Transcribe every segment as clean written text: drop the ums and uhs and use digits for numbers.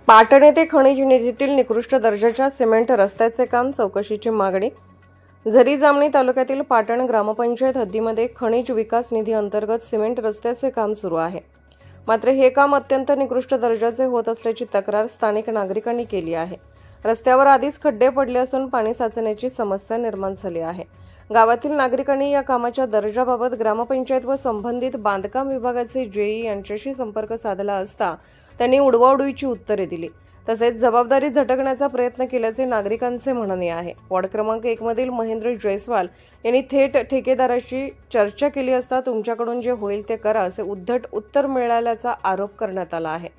पाटण येथे खनिज निधीतील निकृष्ट दर्जाच्या सिमेंट रस्त्याचे काम चौकशीची मागणी। झरी जामणी तालुक्यातील पाटण ग्रामपंचायत हद्दीमध्ये खनिज विकास निधी अंतर्गत सिमेंट रस्त्याचे काम सुरू आहे। मात्र हे काम अत्यंत निकृष्ट दर्जाचे होत असल्याची तक्रार स्थानिक नागरिकांनी केली आहे। रस्त्यावर आधीच खड्डे पडले असून पाणी साचण्याची समस्या निर्माण झाली आहे। गावातील नागरिकांनी या कामाच्या दर्जाबाबत ग्रामपंचायत व संबंधित बांधकाम विभागाचे जेई यांच्याशी संपर्क साधला असता त्यांनी उडवाउडवीची उत्तरे दिली। तसेच जबाबदारी झटकण्याचा प्रयत्न केल्याचे नागरिकांचे म्हणणे आहे। वॉर्ड क्रमांक 1 मधील महेंद्र जयस्वाल यांनी थेट ठेकेदाराशी चर्चा केली असता तुमच्याकडून जे होईल ते करा असे उद्धट उत्तर मिळाल्याचा आरोप करण्यात आला आहे।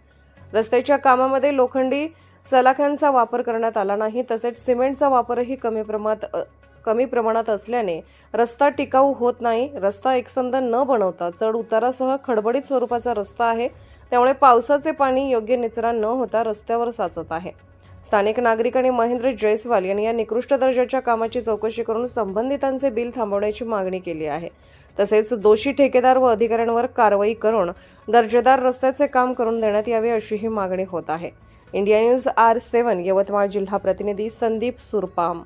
रस्त्याच्या कामामध्ये लोखंडी सलाख्यांचा वापर करण्यात आला नाही, तसेच सिमेंटचा वापरही कमी प्रमाणात असल्याने रस्ता टिकाऊ होत नाही। रस्ता एकसंध न बनवता चढ उतारासह खडबडीत स्वरूपाचा रस्ता आहे, त्यामुळे पावसाचे पाणी योग्य निचरा न होता रस्त्यावर साचत आहे। स्थानिक नागरिकांनी महेंद्र जयस्वाल यांनी या निकृष्ट दर्जाच्या कामाची चौकशी करून संबंधितांचे बिल थांबवण्याची मागणी केली आहे। तसेच दोषी ठेकेदार व अधिकाऱ्यांवर कारवाई करून दर्जेदार रस्त्याचे काम करून देण्यात यावे अशीही मागणी होत आहे। इंडिया न्यूज R7 यवतमाळ जिल्हा प्रतिनिधी संदीप सुरपाम।